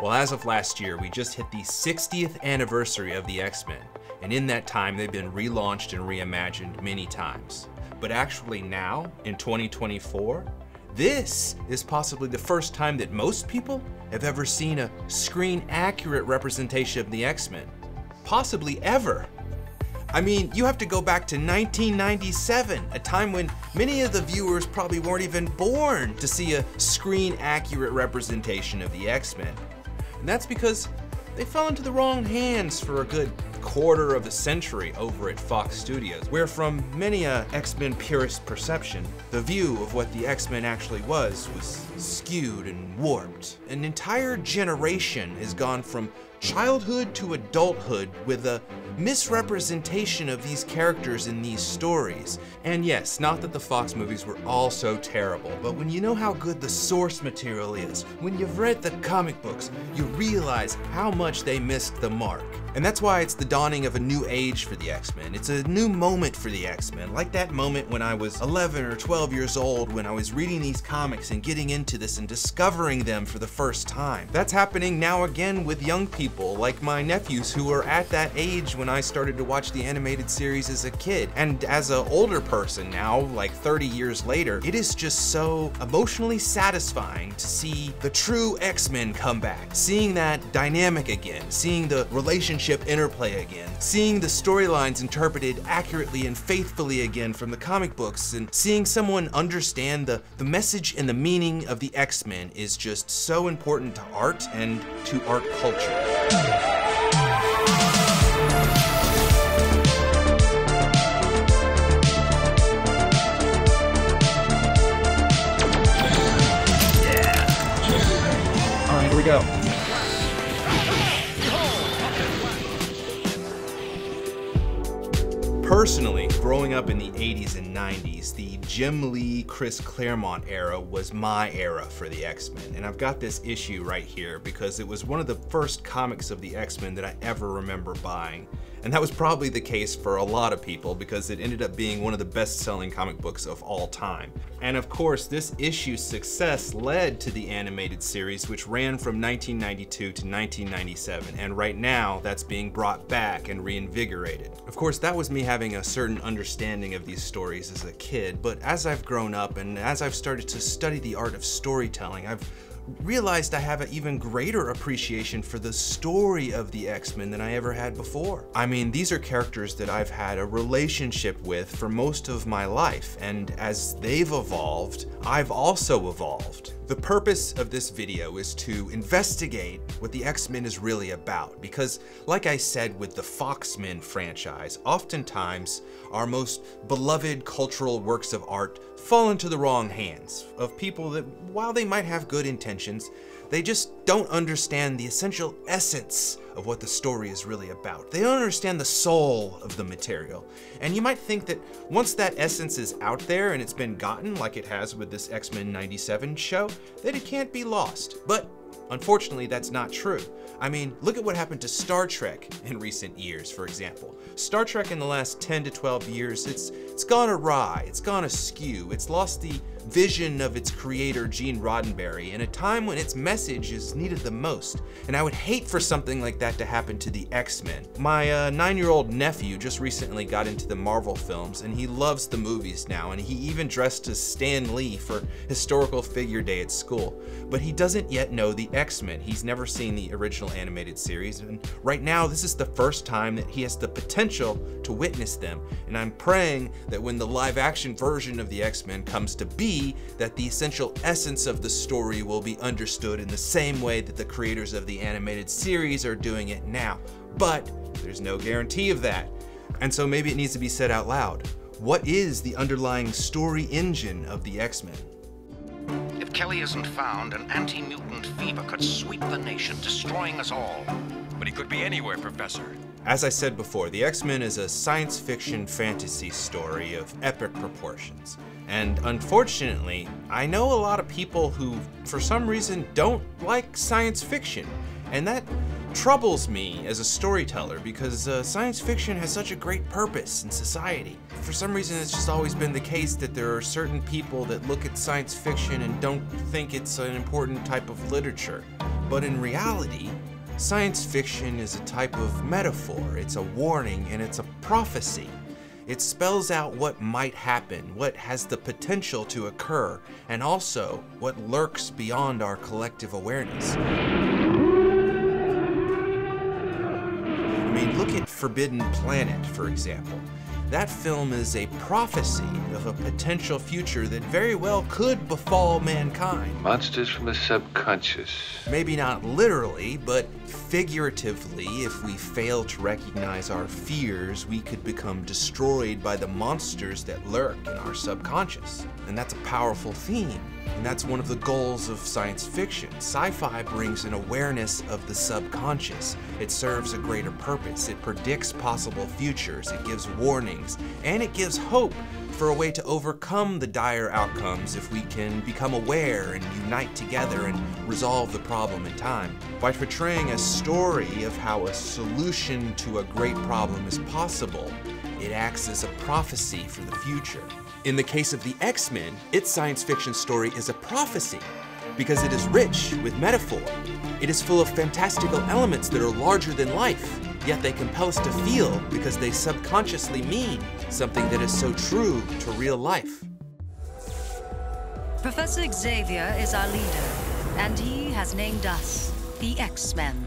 Well, as of last year, we just hit the 60th anniversary of the X-Men, and in that time they've been relaunched and reimagined many times. But actually now, in 2024, this is possibly the first time that most people have ever seen a screen-accurate representation of the X-Men. Possibly ever. I mean, you have to go back to 1997, a time when many of the viewers probably weren't even born to see a screen-accurate representation of the X-Men. And that's because they fell into the wrong hands for a good quarter of a century over at Fox Studios, where from many a X-Men purist perception, the view of what the X-Men actually was skewed and warped. An entire generation has gone from childhood to adulthood with a misrepresentation of these characters in these stories. And yes, not that the Fox movies were all so terrible, but when you know how good the source material is, when you've read the comic books, you realize how much they missed the mark. And that's why it's the dawning of a new age for the X-Men. It's a new moment for the X-Men, like that moment when I was 11 or 12 years old, when I was reading these comics and getting into this and discovering them for the first time. That's happening now again with young people, like my nephews who are at that age when I started to watch the animated series as a kid. And as an older person now, like 30 years later, it is just so emotionally satisfying to see the true X-Men come back, seeing that dynamic again, seeing the relationship interplay again, seeing the storylines interpreted accurately and faithfully again from the comic books, and seeing someone understand the message and the meaning of the X-Men is just so important to art and to art culture. All right, here we go. Personally, growing up in the 80s and 90s, the Jim Lee, Chris Claremont era was my era for the X-Men. And I've got this issue right here because it was one of the first comics of the X-Men that I ever remember buying. And that was probably the case for a lot of people because it ended up being one of the best-selling comic books of all time. And of course, this issue's success led to the animated series, which ran from 1992 to 1997. And right now, that's being brought back and reinvigorated. Of course, that was me having a certain understanding of these stories as a kid, but as I've grown up and as I've started to study the art of storytelling, I've realized I have an even greater appreciation for the story of the X-Men than I ever had before. I mean, these are characters that I've had a relationship with for most of my life, and as they've evolved, I've also evolved. The purpose of this video is to investigate what the X-Men is really about, because like I said with the Fox-Men franchise, oftentimes our most beloved cultural works of art fall into the wrong hands of people that, while they might have good intentions, they just don't understand the essential essence of what the story is really about. They don't understand the soul of the material. And you might think that once that essence is out there and it's been gotten, like it has with this X-Men 97 show, that it can't be lost. But unfortunately, that's not true. I mean, look at what happened to Star Trek in recent years, for example. Star Trek in the last 10 to 12 years, it's gone awry, it's gone askew, it's lost the vision of its creator, Gene Roddenberry, in a time when its message is needed the most. And I would hate for something like that to happen to the X-Men. My 9-year-old nephew just recently got into the Marvel films, and he loves the movies now, and he even dressed as Stan Lee for Historical Figure Day at school. But he doesn't yet know the X-Men. He's never seen the original animated series, and right now this is the first time that he has the potential to witness them. And I'm praying that when the live-action version of the X-Men comes to be, that the essential essence of the story will be understood in the same way that the creators of the animated series are doing it now. But there's no guarantee of that. And so maybe it needs to be said out loud. What is the underlying story engine of the X-Men? If Kelly isn't found, an anti-mutant fever could sweep the nation, destroying us all. But he could be anywhere, Professor. As I said before, the X-Men is a science fiction fantasy story of epic proportions. And unfortunately, I know a lot of people who, for some reason, don't like science fiction. And that troubles me as a storyteller because science fiction has such a great purpose in society. For some reason, it's just always been the case that there are certain people that look at science fiction and don't think it's an important type of literature. But in reality, science fiction is a type of metaphor. It's a warning and it's a prophecy. It spells out what might happen, what has the potential to occur, and also what lurks beyond our collective awareness. I mean, look at Forbidden Planet, for example. That film is a prophecy of a potential future that very well could befall mankind. Monsters from the subconscious. Maybe not literally, but figuratively, if we fail to recognize our fears, we could become destroyed by the monsters that lurk in our subconscious. And that's a powerful theme. And that's one of the goals of science fiction. Sci-fi brings an awareness of the subconscious. It serves a greater purpose. It predicts possible futures. It gives warnings. And it gives hope for a way to overcome the dire outcomes if we can become aware and unite together and resolve the problem in time. By portraying a story of how a solution to a great problem is possible, it acts as a prophecy for the future. In the case of the X-Men, its science fiction story is a prophecy because it is rich with metaphor. It is full of fantastical elements that are larger than life, yet they compel us to feel because they subconsciously mean something that is so true to real life. Professor Xavier is our leader, and he has named us the X-Men.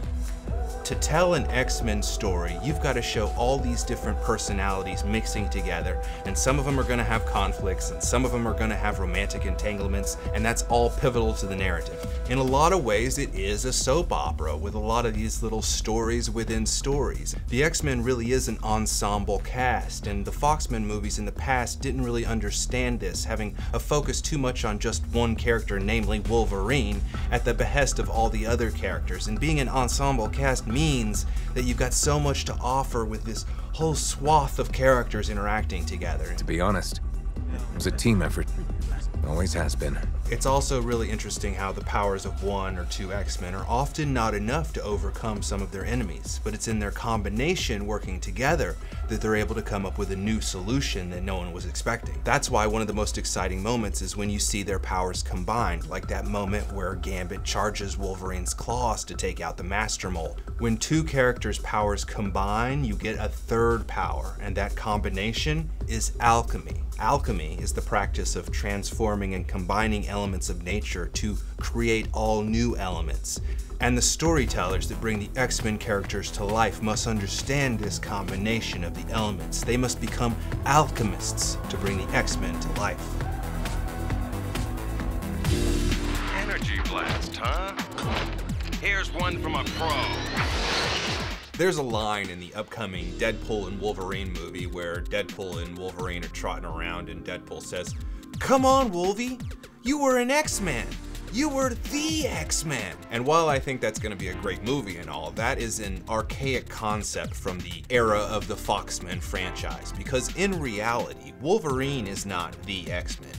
To tell an X-Men story, you've got to show all these different personalities mixing together, and some of them are going to have conflicts, and some of them are going to have romantic entanglements, and that's all pivotal to the narrative. In a lot of ways, it is a soap opera with a lot of these little stories within stories. The X-Men really is an ensemble cast, and the Foxmen movies in the past didn't really understand this, having a focus too much on just one character, namely Wolverine, at the behest of all the other characters. And being an ensemble cast means that you've got so much to offer with this whole swath of characters interacting together. To be honest, it was a team effort. Always has been. It's also really interesting how the powers of one or two X-Men are often not enough to overcome some of their enemies, but it's in their combination working together that they're able to come up with a new solution that no one was expecting. That's why one of the most exciting moments is when you see their powers combined, like that moment where Gambit charges Wolverine's claws to take out the Master Mold. When two characters' powers combine, you get a third power, and that combination is alchemy. Alchemy is the practice of transforming and combining elements of nature to create all new elements. And the storytellers that bring the X-Men characters to life must understand this combination of the elements. They must become alchemists to bring the X-Men to life. Energy blast, huh? Here's one from a pro. There's a line in the upcoming Deadpool and Wolverine movie where Deadpool and Wolverine are trotting around and Deadpool says, "Come on, Wolvie, you were an X-Man. You were the X-Man." And while I think that's gonna be a great movie and all, that is an archaic concept from the era of the Foxmen franchise, because in reality, Wolverine is not the X-Men.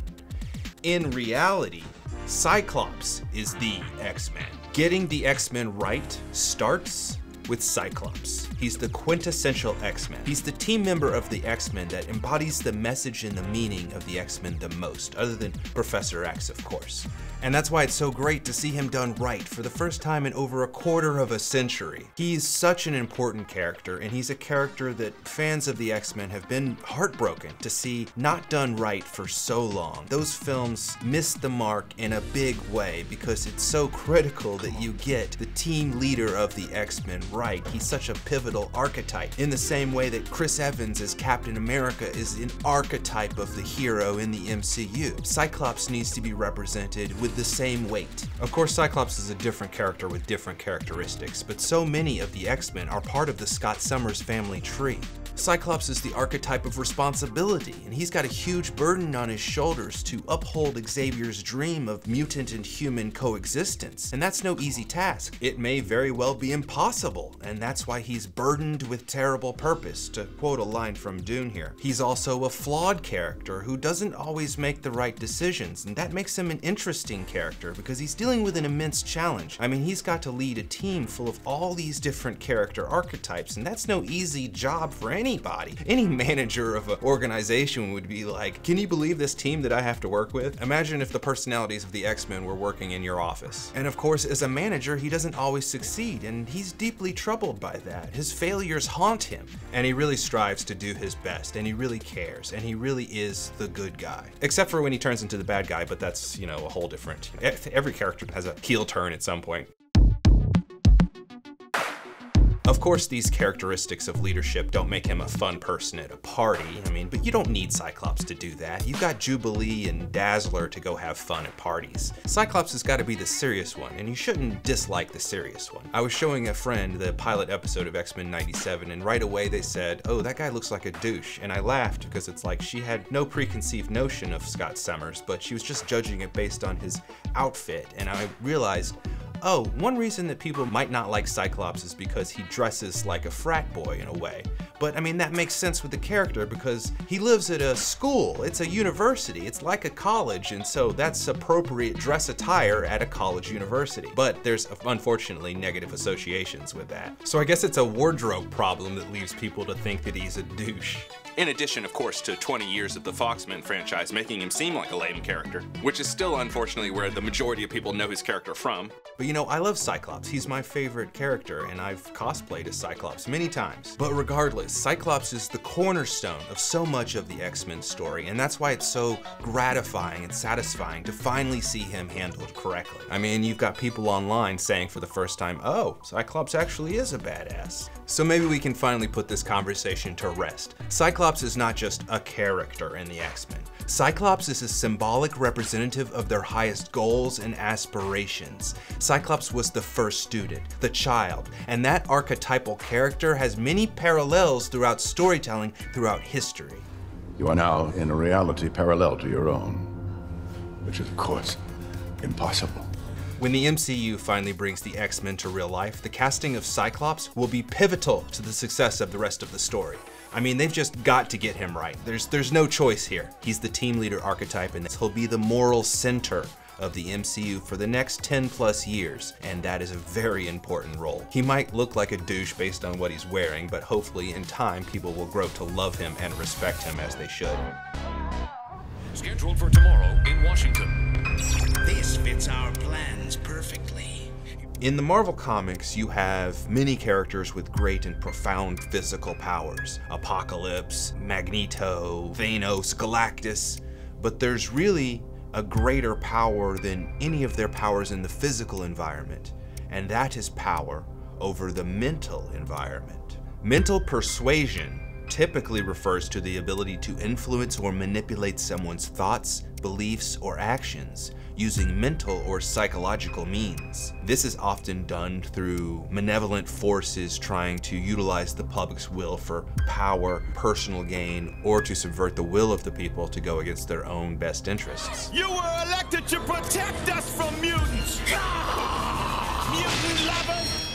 In reality, Cyclops is the X-Men. Getting the X-Men right starts with Cyclops. He's the quintessential X-Men. He's the team member of the X-Men that embodies the message and the meaning of the X-Men the most, other than Professor X, of course. And that's why it's so great to see him done right for the first time in over a quarter of a century. He's such an important character, and he's a character that fans of the X-Men have been heartbroken to see not done right for so long. Those films missed the mark in a big way because it's so critical that you get the team leader of the X-Men right. He's such a pivotal archetype, in the same way that Chris Evans as Captain America is an archetype of the hero in the MCU. Cyclops needs to be represented with the same weight. Of course, Cyclops is a different character with different characteristics, but so many of the X-Men are part of the Scott Summers family tree. Cyclops is the archetype of responsibility, and he's got a huge burden on his shoulders to uphold Xavier's dream of mutant and human coexistence, and that's no easy task. It may very well be impossible, and that's why he's burdened with terrible purpose, to quote a line from Dune here. He's also a flawed character who doesn't always make the right decisions, and that makes him an interesting character because he's dealing with an immense challenge. I mean, he's got to lead a team full of all these different character archetypes, and that's no easy job for anyone. anybody. Any manager of an organization would be like, can you believe this team that I have to work with? Imagine if the personalities of the X-Men were working in your office. And of course, as a manager, he doesn't always succeed, and he's deeply troubled by that. His failures haunt him, and he really strives to do his best, and he really cares, and he really is the good guy. Except for when he turns into the bad guy, but that's, you know, a whole different, every character has a heel turn at some point. Of course, these characteristics of leadership don't make him a fun person at a party. I mean, but you don't need Cyclops to do that. You've got Jubilee and Dazzler to go have fun at parties. Cyclops has got to be the serious one, and you shouldn't dislike the serious one. I was showing a friend the pilot episode of X-Men 97, and right away they said, oh, that guy looks like a douche. And I laughed because it's like she had no preconceived notion of Scott Summers, but she was just judging it based on his outfit. And I realized, oh, one reason that people might not like Cyclops is because he dresses like a frat boy in a way. But I mean, that makes sense with the character because he lives at a school. It's a university. It's like a college, and so that's appropriate dress attire at a college university. But there's unfortunately negative associations with that. So I guess it's a wardrobe problem that leaves people to think that he's a douche. In addition, of course, to 20 years of the Fox-Men franchise making him seem like a lame character, which is still unfortunately where the majority of people know his character from. But you know, I love Cyclops. He's my favorite character, and I've cosplayed as Cyclops many times. But regardless, Cyclops is the cornerstone of so much of the X-Men story, and that's why it's so gratifying and satisfying to finally see him handled correctly. I mean, you've got people online saying for the first time, oh, Cyclops actually is a badass. So maybe we can finally put this conversation to rest. Cyclops is not just a character in the X-Men. Cyclops is a symbolic representative of their highest goals and aspirations. Cyclops was the first student, the child, and that archetypal character has many parallels throughout storytelling throughout history. You are now in a reality parallel to your own, which is, of course, impossible. When the MCU finally brings the X-Men to real life, the casting of Cyclops will be pivotal to the success of the rest of the story. I mean, they've just got to get him right. There's no choice here. He's the team leader archetype, and he'll be the moral center of the MCU for the next 10 plus years, and that is a very important role. He might look like a douche based on what he's wearing, but hopefully in time people will grow to love him and respect him as they should. Scheduled for tomorrow in Washington. This fits our plans perfectly. In the Marvel Comics, you have many characters with great and profound physical powers. Apocalypse, Magneto, Thanos, Galactus, but there's really a greater power than any of their powers in the physical environment, and that is power over the mental environment. Mental persuasion typically refers to the ability to influence or manipulate someone's thoughts, beliefs, or actions using mental or psychological means. This is often done through malevolent forces trying to utilize the public's will for power, personal gain, or to subvert the will of the people to go against their own best interests. You were elected to protect us from mutants! Mutant lovers!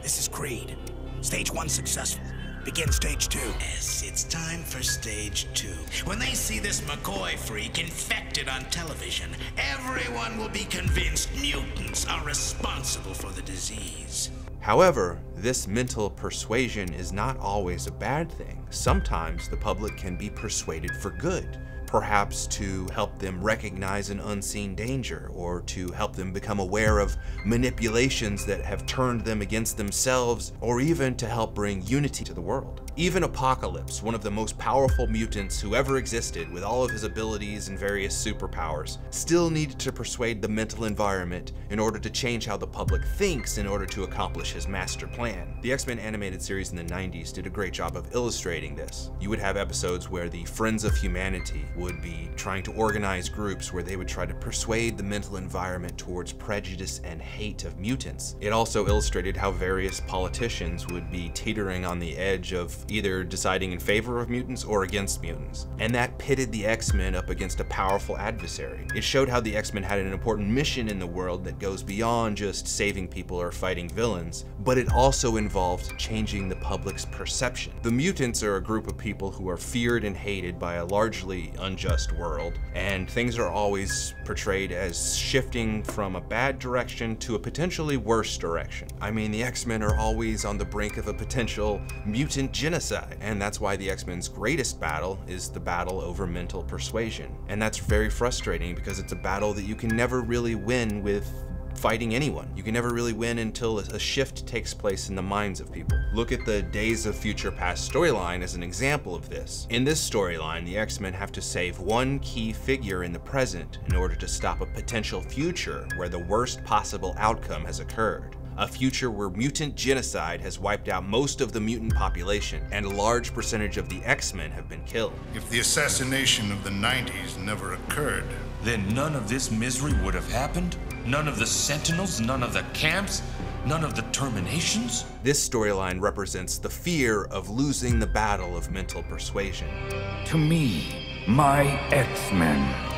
This is Creed. Stage 1 successful. Begin stage 2. Yes, it's time for stage 2. When they see this McCoy freak infected on television, everyone will be convinced mutants are responsible for the disease. However, this mental persuasion is not always a bad thing. Sometimes the public can be persuaded for good. Perhaps to help them recognize an unseen danger, or to help them become aware of manipulations that have turned them against themselves, or even to help bring unity to the world. Even Apocalypse, one of the most powerful mutants who ever existed with all of his abilities and various superpowers, still needed to persuade the mental environment in order to change how the public thinks in order to accomplish his master plan. The X-Men animated series in the 90s did a great job of illustrating this. You would have episodes where the Friends of Humanity would be trying to organize groups where they would try to persuade the mental environment towards prejudice and hate of mutants. It also illustrated how various politicians would be teetering on the edge of either deciding in favor of mutants or against mutants. And that pitted the X-Men up against a powerful adversary. It showed how the X-Men had an important mission in the world that goes beyond just saving people or fighting villains, but it also involved changing the public's perception. The mutants are a group of people who are feared and hated by a largely unjust world, and things are always portrayed as shifting from a bad direction to a potentially worse direction. I mean, the X-Men are always on the brink of a potential mutant genocide, and that's why the X-Men's greatest battle is the battle over mental persuasion. And that's very frustrating because it's a battle that you can never really win with fighting anyone. You can never really win until a shift takes place in the minds of people. Look at the Days of Future Past storyline as an example of this. In this storyline, the X-Men have to save one key figure in the present in order to stop a potential future where the worst possible outcome has occurred. A future where mutant genocide has wiped out most of the mutant population, and a large percentage of the X-Men have been killed. If the assassination of the 90s never occurred, then none of this misery would have happened? None of the Sentinels, none of the camps, none of the terminations? This storyline represents the fear of losing the battle of mental persuasion. To me, my X-Men.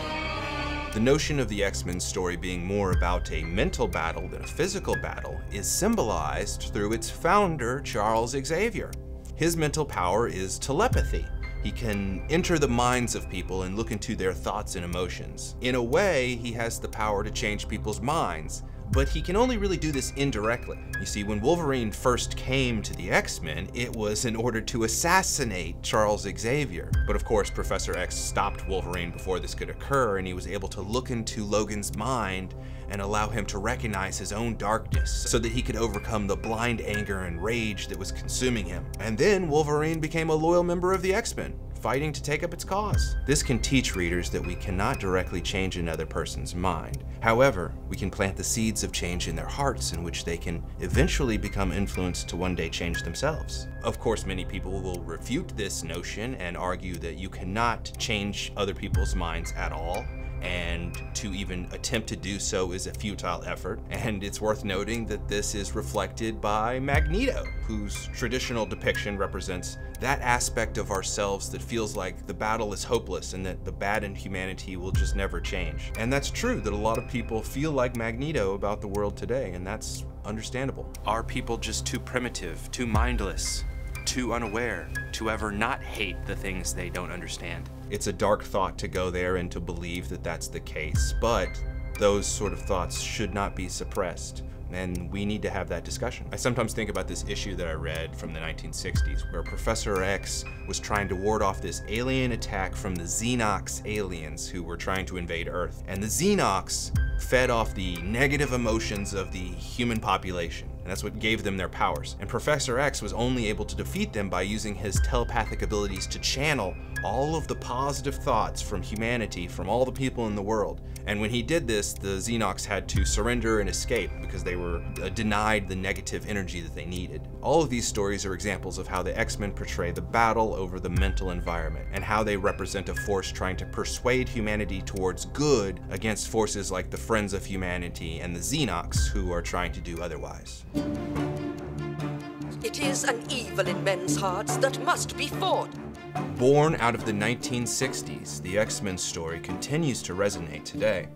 The notion of the X-Men story being more about a mental battle than a physical battle is symbolized through its founder, Charles Xavier. His mental power is telepathy. He can enter the minds of people and look into their thoughts and emotions. In a way, he has the power to change people's minds, but he can only really do this indirectly. You see, when Wolverine first came to the X-Men, it was in order to assassinate Charles Xavier. But of course, Professor X stopped Wolverine before this could occur, and he was able to look into Logan's mind and allow him to recognize his own darkness so that he could overcome the blind anger and rage that was consuming him. And then Wolverine became a loyal member of the X-Men, fighting to take up its cause. This can teach readers that we cannot directly change another person's mind. However, we can plant the seeds of change in their hearts in which they can eventually become influenced to one day change themselves. Of course, many people will refute this notion and argue that you cannot change other people's minds at all, and to even attempt to do so is a futile effort. And it's worth noting that this is reflected by Magneto, whose traditional depiction represents that aspect of ourselves that feels like the battle is hopeless and that the bad in humanity will just never change. And that's true, that a lot of people feel like Magneto about the world today, and that's understandable. Are people just too primitive, too mindless, too unaware to ever not hate the things they don't understand? It's a dark thought to go there and to believe that that's the case, but those sort of thoughts should not be suppressed, and we need to have that discussion. I sometimes think about this issue that I read from the 1960s where Professor X was trying to ward off this alien attack from the Xenox aliens who were trying to invade Earth. And the Xenox fed off the negative emotions of the human population, and that's what gave them their powers. And Professor X was only able to defeat them by using his telepathic abilities to channel all of the positive thoughts from humanity, from all the people in the world. And when he did this, the Xenox had to surrender and escape because they were denied the negative energy that they needed. All of these stories are examples of how the X-Men portray the battle over the mental environment and how they represent a force trying to persuade humanity towards good against forces like the Friends of Humanity and the Xenox, who are trying to do otherwise. It is an evil in men's hearts that must be fought. Born out of the 1960s, the X-Men story continues to resonate today.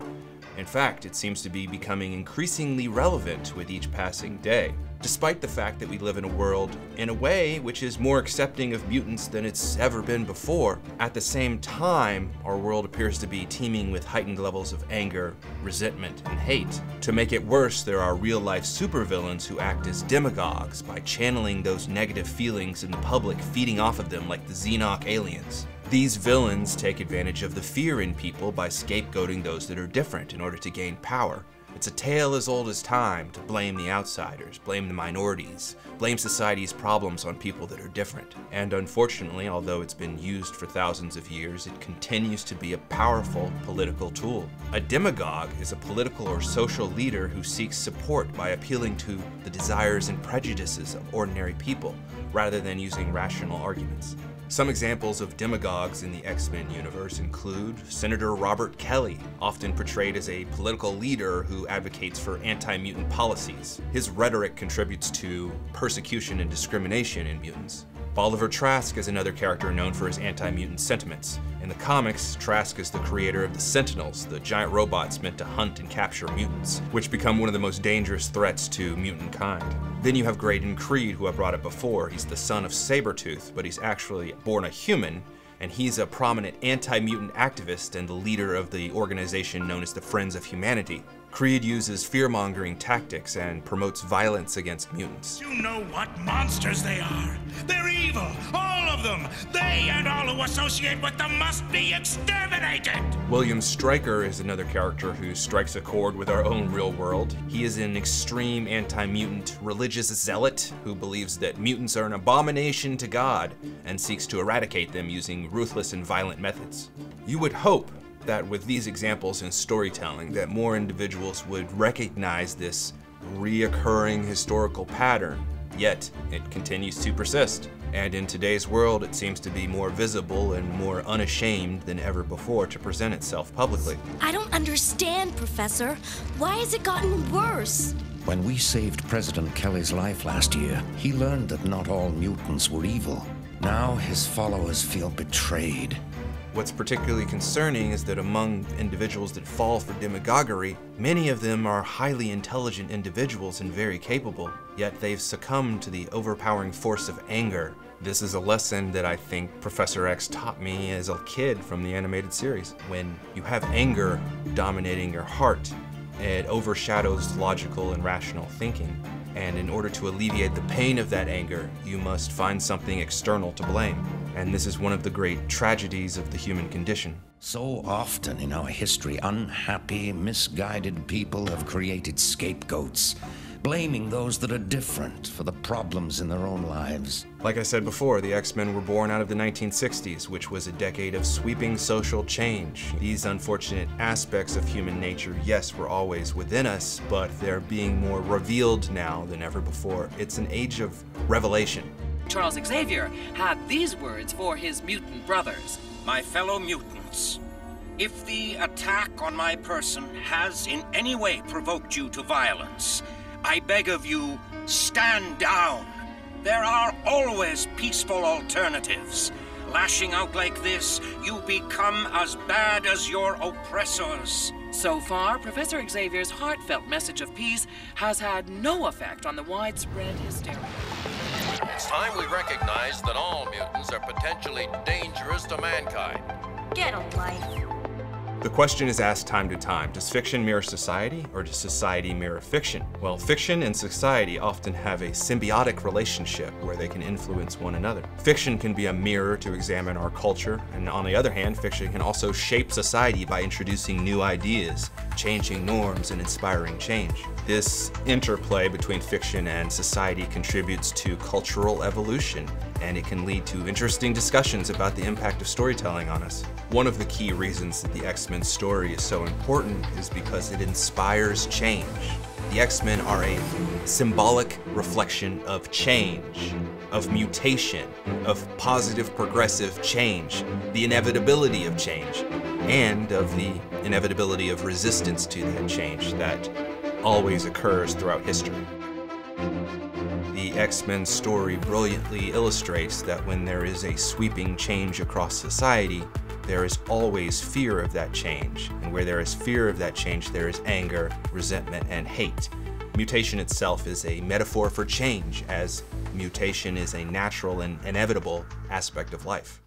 In fact, it seems to be becoming increasingly relevant with each passing day, despite the fact that we live in a world, in a way, which is more accepting of mutants than it's ever been before. At the same time, our world appears to be teeming with heightened levels of anger, resentment, and hate. To make it worse, there are real-life supervillains who act as demagogues by channeling those negative feelings in the public, feeding off of them like the Xenox aliens. These villains take advantage of the fear in people by scapegoating those that are different in order to gain power. It's a tale as old as time to blame the outsiders, blame the minorities, blame society's problems on people that are different. And unfortunately, although it's been used for thousands of years, it continues to be a powerful political tool. A demagogue is a political or social leader who seeks support by appealing to the desires and prejudices of ordinary people, rather than using rational arguments. Some examples of demagogues in the X-Men universe include Senator Robert Kelly, often portrayed as a political leader who advocates for anti-mutant policies. His rhetoric contributes to persecution and discrimination in mutants. Bolivar Trask is another character known for his anti-mutant sentiments. In the comics, Trask is the creator of the Sentinels, the giant robots meant to hunt and capture mutants, which become one of the most dangerous threats to mutant kind. Then you have Graydon Creed, who I brought up before. He's the son of Sabretooth, but he's actually born a human, and he's a prominent anti-mutant activist and the leader of the organization known as the Friends of Humanity. Creed uses fear-mongering tactics and promotes violence against mutants. You know what monsters they are. They're evil, all of them. They and all who associate with them must be exterminated. William Stryker is another character who strikes a chord with our own real world. He is an extreme anti-mutant religious zealot who believes that mutants are an abomination to God and seeks to eradicate them using ruthless and violent methods. You would hope that with these examples in storytelling that more individuals would recognize this reoccurring historical pattern, yet it continues to persist. And in today's world, it seems to be more visible and more unashamed than ever before to present itself publicly. I don't understand, Professor. Why has it gotten worse? When we saved President Kelly's life last year, he learned that not all mutants were evil. Now his followers feel betrayed. What's particularly concerning is that among individuals that fall for demagoguery, many of them are highly intelligent individuals and very capable, yet they've succumbed to the overpowering force of anger. This is a lesson that I think Professor X taught me as a kid from the animated series. When you have anger dominating your heart, it overshadows logical and rational thinking. And in order to alleviate the pain of that anger, you must find something external to blame. And this is one of the great tragedies of the human condition. So often in our history, unhappy, misguided people have created scapegoats, blaming those that are different for the problems in their own lives. Like I said before, the X-Men were born out of the 1960s, which was a decade of sweeping social change. These unfortunate aspects of human nature, yes, were always within us, but they're being more revealed now than ever before. It's an age of revelation. Charles Xavier had these words for his mutant brothers. My fellow mutants, if the attack on my person has in any way provoked you to violence, I beg of you, stand down. There are always peaceful alternatives. Lashing out like this, you become as bad as your oppressors. So far, Professor Xavier's heartfelt message of peace has had no effect on the widespread hysteria. It's time we recognize that all mutants are potentially dangerous to mankind. Get a life. The question is asked time to time, does fiction mirror society or does society mirror fiction? Well, fiction and society often have a symbiotic relationship where they can influence one another. Fiction can be a mirror to examine our culture, and on the other hand, fiction can also shape society by introducing new ideas, changing norms, and inspiring change. This interplay between fiction and society contributes to cultural evolution, and it can lead to interesting discussions about the impact of storytelling on us. One of the key reasons that the X-Men story is so important is because it inspires change. The X-Men are a symbolic reflection of change, of mutation, of positive progressive change, the inevitability of change, and of the inevitability of resistance to that change that always occurs throughout history. The X-Men story brilliantly illustrates that when there is a sweeping change across society, there is always fear of that change. And where there is fear of that change, there is anger, resentment, and hate. Mutation itself is a metaphor for change, as mutation is a natural and inevitable aspect of life.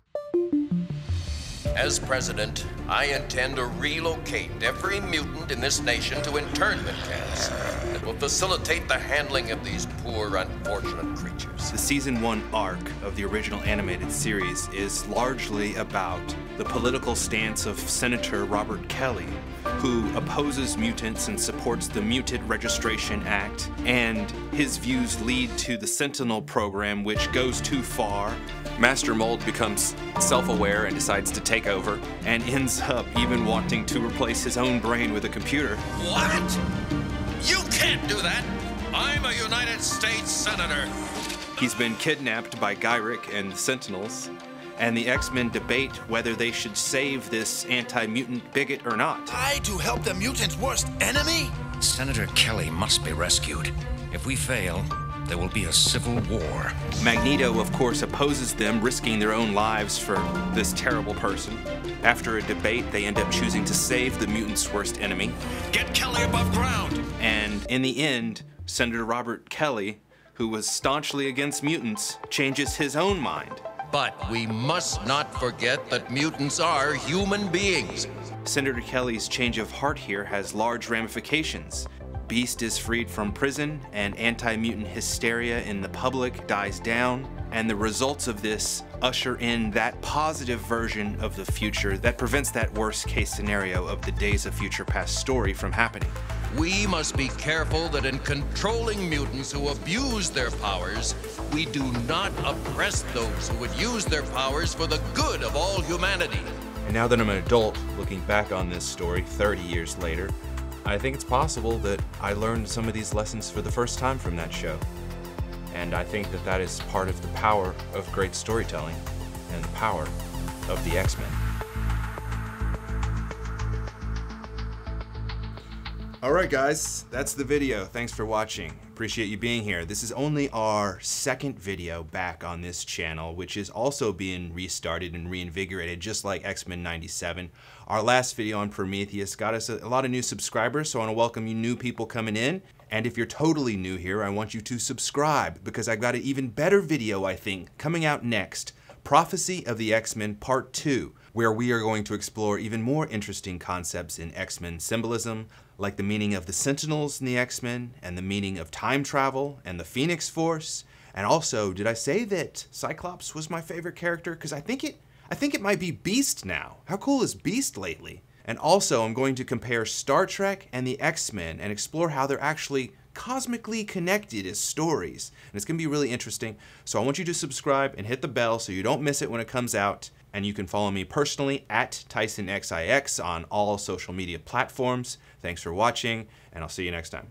As president, I intend to relocate every mutant in this nation to internment camps that will facilitate the handling of these poor, unfortunate creatures. The Season 1 arc of the original animated series is largely about the political stance of Senator Robert Kelly, who opposes mutants and supports the Mutant Registration Act, and his views lead to the Sentinel program, which goes too far. Master Mold becomes self-aware and decides to take over, and ends up even wanting to replace his own brain with a computer. What? You can't do that! I'm a United States Senator! He's been kidnapped by Gyrick and the Sentinels, and the X-Men debate whether they should save this anti-mutant bigot or not. I to help the mutants' worst enemy? Senator Kelly must be rescued. If we fail, there will be a civil war. Magneto, of course, opposes them, risking their own lives for this terrible person. After a debate, they end up choosing to save the mutants' worst enemy. Get Kelly above ground! And in the end, Senator Robert Kelly, who was staunchly against mutants, changes his own mind But we must not forget that mutants are human beings. Senator Kelly's change of heart here has large ramifications. Beast is freed from prison, and anti-mutant hysteria in the public dies down, and the results of this usher in that positive version of the future that prevents that worst-case scenario of the Days of Future Past story from happening. We must be careful that in controlling mutants who abuse their powers, we do not oppress those who would use their powers for the good of all humanity. And now that I'm an adult, looking back on this story 30 years later, I think it's possible that I learned some of these lessons for the first time from that show. And I think that that is part of the power of great storytelling and the power of the X-Men. Alright guys, that's the video. Thanks for watching. Appreciate you being here. This is only our second video back on this channel, which is also being restarted and reinvigorated, just like X-Men 97. Our last video on Prometheus got us a lot of new subscribers, so I want to welcome you new people coming in. And if you're totally new here, I want you to subscribe, because I've got an even better video, I think, coming out next. Prophecy of the X-Men Part 2, where we are going to explore even more interesting concepts in X-Men symbolism, like the meaning of the Sentinels in the X-Men, and the meaning of time travel, and the Phoenix Force. And also, did I say that Cyclops was my favorite character? Because I think it might be Beast now. How cool is Beast lately? And also, I'm going to compare Star Trek and the X-Men and explore how they're actually cosmically connected as stories. And it's going to be really interesting. So I want you to subscribe and hit the bell so you don't miss it when it comes out. And you can follow me personally at TysonXIX on all social media platforms. Thanks for watching, and I'll see you next time.